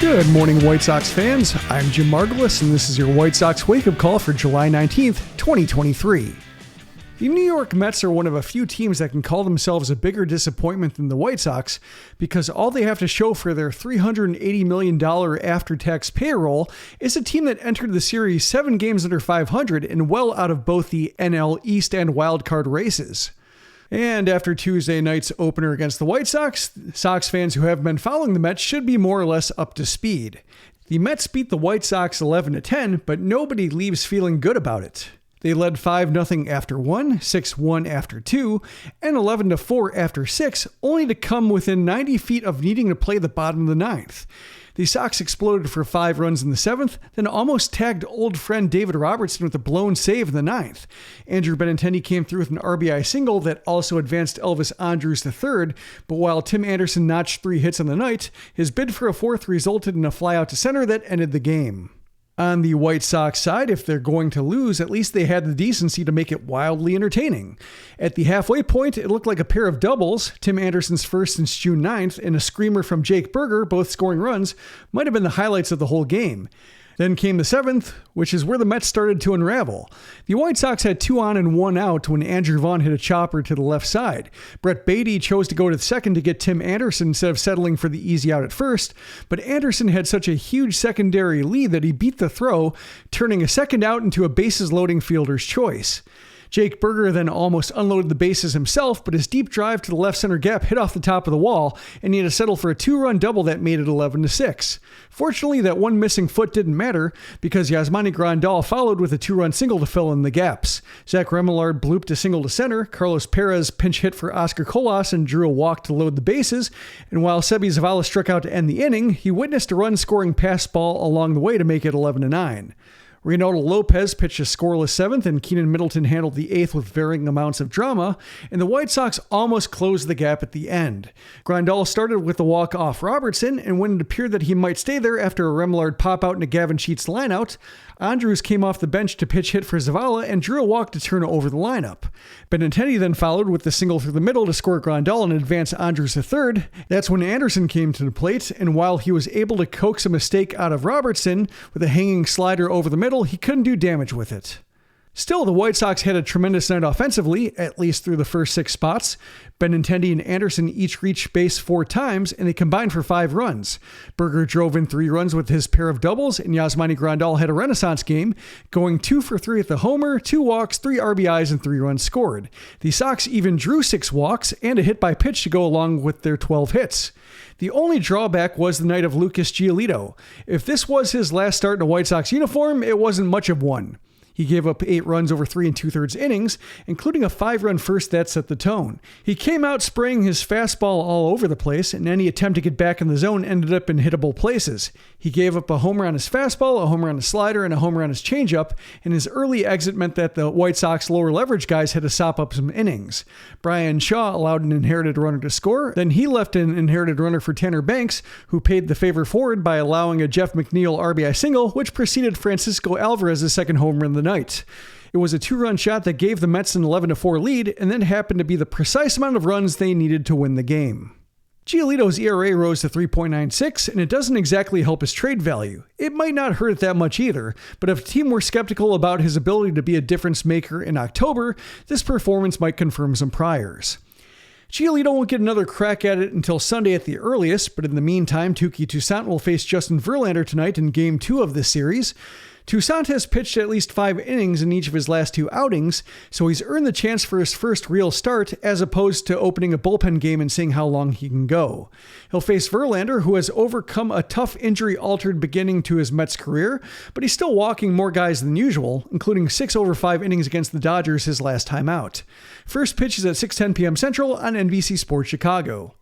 Good morning, White Sox fans. I'm Jim Margulis, and this is your White Sox wake-up call for July 19th, 2023. The New York Mets are one of a few teams that can call themselves a bigger disappointment than the White Sox because all they have to show for their $380 million after-tax payroll is a team that entered the series 7 games under 500 and well out of both the NL East and wildcard races. And after Tuesday night's opener against the White Sox, Sox fans who have been following the Mets should be more or less up to speed. The Mets beat the White Sox 11-10, but nobody leaves feeling good about it. They led 5-0 after 1, 6-1 after 2, and 11-4 after 6, only to come within 90 feet of needing to play the bottom of the ninth. The Sox exploded for 5 runs in the 7th, then almost tagged old friend David Robertson with a blown save in the 9th. Andrew Benintendi came through with an RBI single that also advanced Elvis Andrus III, but while Tim Anderson notched 3 hits on the night, his bid for a 4th resulted in a flyout to center that ended the game. On the White Sox side, if they're going to lose, at least they had the decency to make it wildly entertaining. At the halfway point, it looked like a pair of doubles, Tim Anderson's first since June 9th, and a screamer from Jake Burger, both scoring runs, might have been the highlights of the whole game. Then came the 7th, which is where the Mets started to unravel. The White Sox had 2 on and 1 out when Andrew Vaughn hit a chopper to the left side. Brett Beatty chose to go to the second to get Tim Anderson instead of settling for the easy out at first, but Anderson had such a huge secondary lead that he beat the throw, turning a second out into a bases-loading fielder's choice. Jake Burger then almost unloaded the bases himself, but his deep drive to the left center gap hit off the top of the wall, and he had to settle for a 2-run double that made it 11-6. Fortunately, that one missing foot didn't matter because Yasmani Grandal followed with a 2-run single to fill in the gaps. Zach Remillard blooped a single to center, Carlos Perez pinch hit for Oscar Colas and drew a walk to load the bases, and while Sebi Zavala struck out to end the inning, he witnessed a run-scoring pass ball along the way to make it 11-9. Reynaldo Lopez pitched a scoreless 7th, and Keenan Middleton handled the 8th with varying amounts of drama, and the White Sox almost closed the gap at the end. Grandal started with the walk off Robertson, and when it appeared that he might stay there after a Remillard pop-out into Gavin Sheets' lineout, Andrus came off the bench to pitch hit for Zavala and drew a walk to turn over the lineup. Benintendi then followed with the single through the middle to score Grandal and advance Andrus III. That's when Anderson came to the plate, and while he was able to coax a mistake out of Robertson with a hanging slider over the middle, he couldn't do damage with it. Still, the White Sox had a tremendous night offensively, at least through the first 6 spots. Benintendi and Anderson each reached base 4 times, and they combined for 5 runs. Burger drove in 3 runs with his pair of doubles, and Yasmani Grandal had a renaissance game, going 2 for 3 at the homer, 2 walks, 3 RBIs, and 3 runs scored. The Sox even drew 6 walks and a hit by pitch to go along with their 12 hits. The only drawback was the night of Lucas Giolito. If this was his last start in a White Sox uniform, it wasn't much of one. He gave up 8 runs over 3 2/3 innings, including a 5-run first that set the tone. He came out spraying his fastball all over the place, and any attempt to get back in the zone ended up in hittable places. He gave up a homer on his fastball, a homer on his slider, and a homer on his changeup, and his early exit meant that the White Sox lower leverage guys had to sop up some innings. Brian Shaw allowed an inherited runner to score, then he left an inherited runner for Tanner Banks, who paid the favor forward by allowing a Jeff McNeil RBI single, which preceded Francisco Alvarez's second homer in the night. It was a 2-run shot that gave the Mets an 11-4 lead and then happened to be the precise amount of runs they needed to win the game. Giolito's ERA rose to 3.96, and it doesn't exactly help his trade value. It might not hurt it that much either, but if a team were skeptical about his ability to be a difference maker in October, this performance might confirm some priors. Giolito won't get another crack at it until Sunday at the earliest, but in the meantime, Touki Toussaint will face Justin Verlander tonight in Game 2 of this series. Toussaint has pitched at least 5 innings in each of his last 2 outings, so he's earned the chance for his first real start as opposed to opening a bullpen game and seeing how long he can go. He'll face Verlander, who has overcome a tough injury-altered beginning to his Mets career, but he's still walking more guys than usual, including 6 over 5 innings against the Dodgers his last time out. First pitch is at 6:10 p.m. Central on NBC Sports Chicago.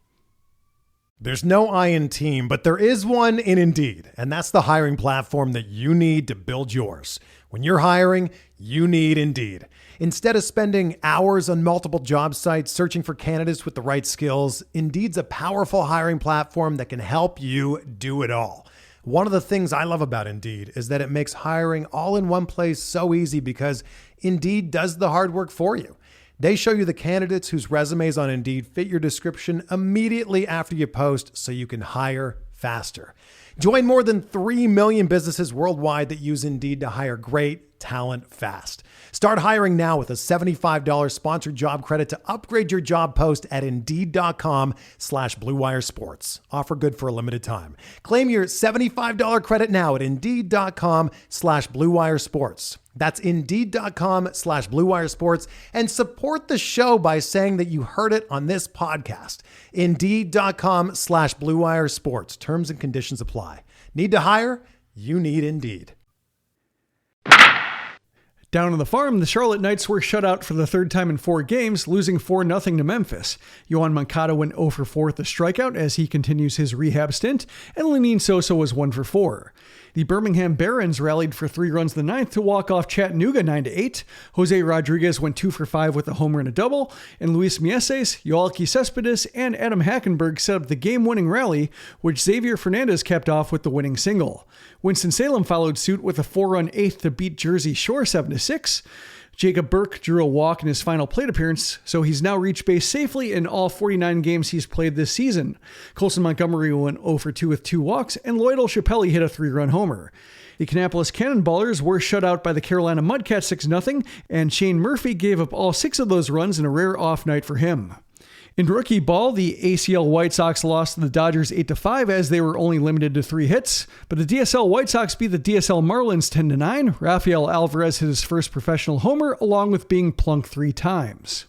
There's no I in team, but there is one in Indeed, and that's the hiring platform that you need to build yours. When you're hiring, you need Indeed. Instead of spending hours on multiple job sites searching for candidates with the right skills, Indeed's a powerful hiring platform that can help you do it all. One of the things I love about Indeed is that it makes hiring all in one place so easy because Indeed does the hard work for you. They show you the candidates whose resumes on Indeed fit your description immediately after you post so you can hire faster. Join more than 3 million businesses worldwide that use Indeed to hire great talent fast. Start hiring now with a $75 sponsored job credit to upgrade your job post at Indeed.com/Blue Wire Sports. Offer good for a limited time. Claim your $75 credit now at Indeed.com/Blue Wire Sports. That's Indeed.com/Blue Wire Sports, and support the show by saying that you heard it on this podcast. Indeed.com/Blue Wire Sports. Terms and conditions apply. Need to hire? You need Indeed. Down on the farm, the Charlotte Knights were shut out for the third time in 4 games, losing 4-0 to Memphis. Yohan Moncada went 0 for 4 with a strikeout as he continues his rehab stint, and Lenine Sosa was 1 for 4. The Birmingham Barons rallied for 3 runs in the 9th to walk off Chattanooga 9-8. Jose Rodriguez went 2 for 5 with a homer and a double, and Luis Mieses, Yoelqui Cespedes, and Adam Hackenberg set up the game-winning rally, which Xavier Fernandez kept off with the winning single. Winston-Salem followed suit with a 4-run 8th to beat Jersey Shore 7-6. Jacob Burke drew a walk in his final plate appearance, so he's now reached base safely in all 49 games he's played this season. Colson Montgomery went 0 for 2 with 2 walks, and Lloyd Olshapelli hit a 3-run homer. The Kannapolis Cannonballers were shut out by the Carolina Mudcats 6-0, and Shane Murphy gave up all 6 of those runs in a rare off night for him. In rookie ball, the ACL White Sox lost to the Dodgers 8-5 as they were only limited to 3 hits, but the DSL White Sox beat the DSL Marlins 10-9. Rafael Alvarez hit his first professional homer along with being plunked 3 times.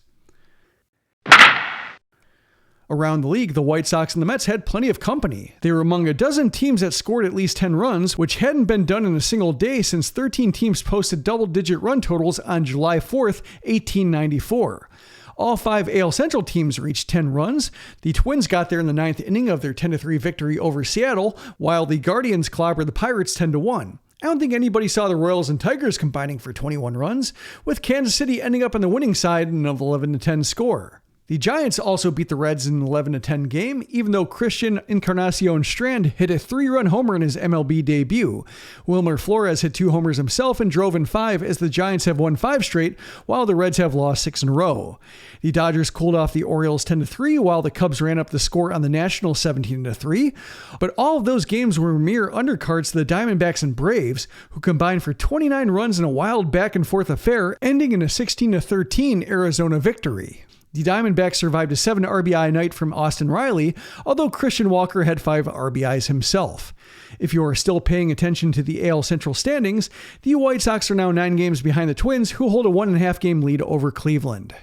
Around the league, the White Sox and the Mets had plenty of company. They were among a dozen teams that scored at least 10 runs, which hadn't been done in a single day since 13 teams posted double-digit run totals on July 4th, 1894. All 5 AL Central teams reached 10 runs. The Twins got there in the 9th inning of their 10-3 victory over Seattle, while the Guardians clobbered the Pirates 10-1. I don't think anybody saw the Royals and Tigers combining for 21 runs, with Kansas City ending up on the winning side in an 11-10 score. The Giants also beat the Reds in an 11-10 game, even though Christian Encarnacion Strand hit a 3-run homer in his MLB debut. Wilmer Flores hit 2 homers himself and drove in 5 as the Giants have won 5 straight, while the Reds have lost 6 in a row. The Dodgers cooled off the Orioles 10-3, while the Cubs ran up the score on the Nationals 17-3. But all of those games were mere undercards to the Diamondbacks and Braves, who combined for 29 runs in a wild back-and-forth affair, ending in a 16-13 Arizona victory. The Diamondbacks survived a 7 RBI night from Austin Riley, although Christian Walker had 5 RBIs himself. If you are still paying attention to the AL Central standings, the White Sox are now 9 games behind the Twins, who hold a 1.5 game lead over Cleveland.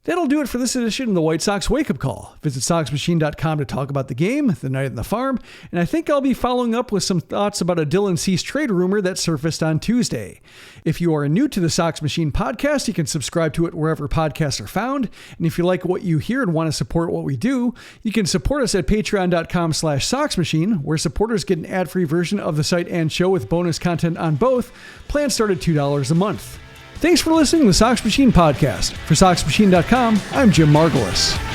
That'll do it for this edition of the White Sox Wake Up Call. Visit SoxMachine.com to talk about the game, the night in the farm, and I think I'll be following up with some thoughts about a Dylan Cease trade rumor that surfaced on Tuesday. If you are new to the Sox Machine podcast, you can subscribe to it wherever podcasts are found. And if you like what you hear and want to support what we do, you can support us at patreon.com/SoxMachine, where supporters get an ad-free version of the site and show with bonus content on both. Plans start at $2 a month. Thanks for listening to the Sox Machine podcast. For SoxMachine.com, I'm Jim Margulis.